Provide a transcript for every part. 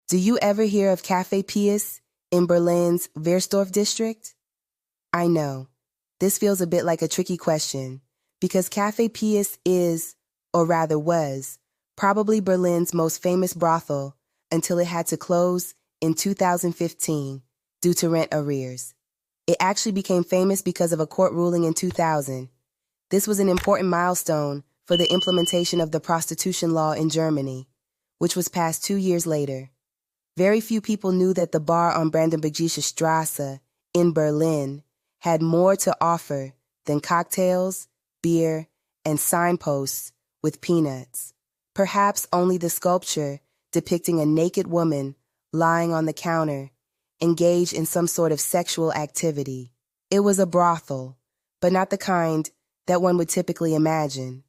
Do you ever hear of Café Pssst in Berlin's Versdorf district? I know, this feels a bit like a tricky question, because Café Pssst is, or rather was, probably Berlin's most famous brothel until it had to close in 2015 due to rent arrears. It actually became famous because of a court ruling in 2000. This was an important milestone for the implementation of the prostitution law in Germany, which was passed 2 years later. Very few people knew that the bar on Brandenburgische Straße in Berlin had more to offer than cocktails, beer, and signposts with peanuts. Perhaps only the sculpture depicting a naked woman lying on the counter, engaged in some sort of sexual activity. It was a brothel, but not the kind that one would typically imagine.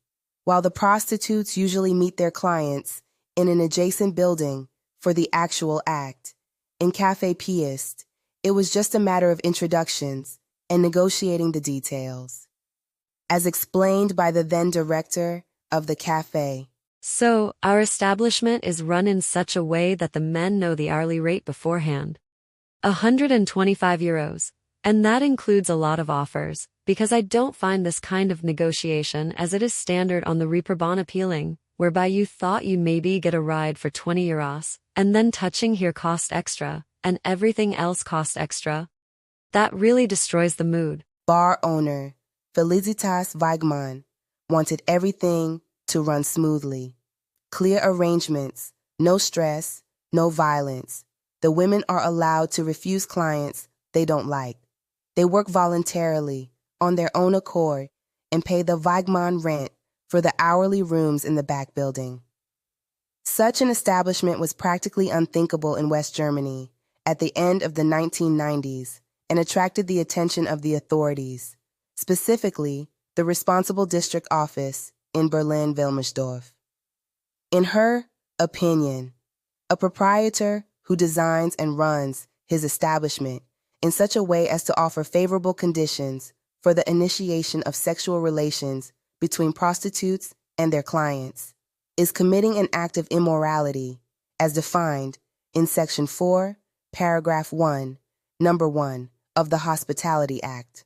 While the prostitutes usually meet their clients in an adjacent building for the actual act, in Café Pssst, it was just a matter of introductions and negotiating the details. As explained by the then director of the café. So, our establishment is run in such a way that the men know the hourly rate beforehand. €125, and that includes a lot of offers, because I don't find this kind of negotiation as it is standard on the Reeperbahn appealing, whereby you thought you maybe get a ride for €20, and then touching here cost extra, and everything else cost extra. That really destroys the mood. Bar owner Felicitas Weigmann wanted everything to run smoothly. Clear arrangements, no stress, no violence. The women are allowed to refuse clients they don't like. They work voluntarily, on their own accord, and pay the Weigmann rent for the hourly rooms in the back building. Such an establishment was practically unthinkable in West Germany at the end of the 1990s and attracted the attention of the authorities, specifically the responsible district office in Berlin-Wilmersdorf. In her opinion, a proprietor who designs and runs his establishment in such a way as to offer favorable conditions for the initiation of sexual relations between prostitutes and their clients is committing an act of immorality as defined in Section 4, Paragraph 1, Number 1 of the Hospitality Act.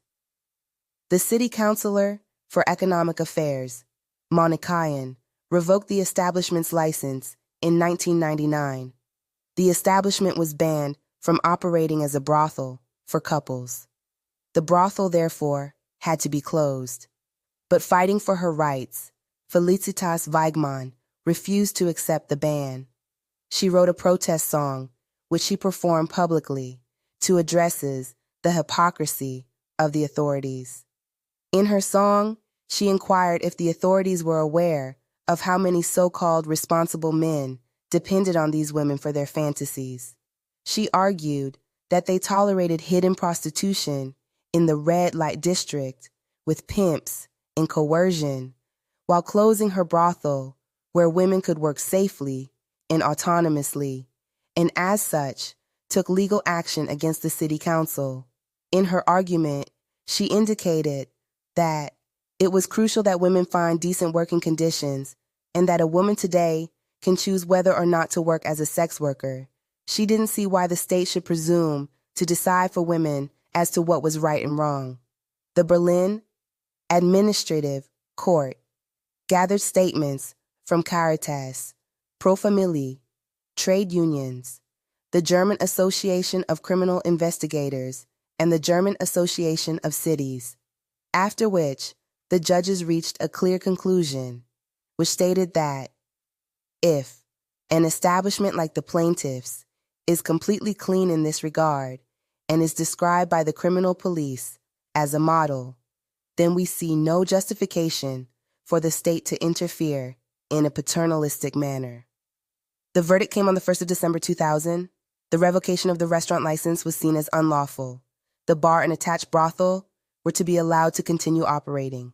The City Councilor for Economic Affairs, Monikayan, revoked the establishment's license in 1999. The establishment was banned from operating as a brothel for couples. The brothel, therefore, had to be closed. But fighting for her rights, Felicitas Weigmann refused to accept the ban. She wrote a protest song, which she performed publicly, to addresses the hypocrisy of the authorities. In her song, she inquired if the authorities were aware of how many so-called responsible men depended on these women for their fantasies. She argued that they tolerated hidden prostitution in the red light district with pimps and coercion, while closing her brothel where women could work safely and autonomously, and as such, took legal action against the city council. In her argument, she indicated that it was crucial that women find decent working conditions and that a woman today can choose whether or not to work as a sex worker. She didn't see why the state should presume to decide for women as to what was right and wrong. The Berlin Administrative Court gathered statements from Caritas, Pro Familie, trade unions, the German Association of Criminal Investigators, and the German Association of Cities, after which the judges reached a clear conclusion, which stated that if an establishment like the plaintiff's is completely clean in this regard and is described by the criminal police as a model, then we see no justification for the state to interfere in a paternalistic manner. The verdict came on the 1st of December 2000. The revocation of the restaurant license was seen as unlawful. The bar and attached brothel were to be allowed to continue operating.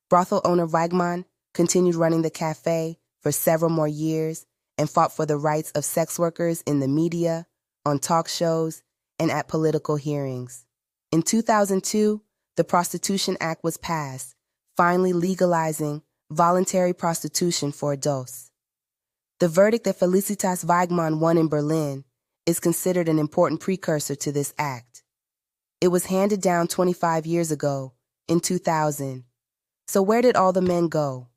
Brothel owner Weigmann continued running the café for several more years and fought for the rights of sex workers in the media, on talk shows, and at political hearings. In 2002, the Prostitution Act was passed, finally legalizing voluntary prostitution for adults. The verdict that Felicitas Weigmann won in Berlin is considered an important precursor to this act. It was handed down 25 years ago, in 2000. So where did all the men go?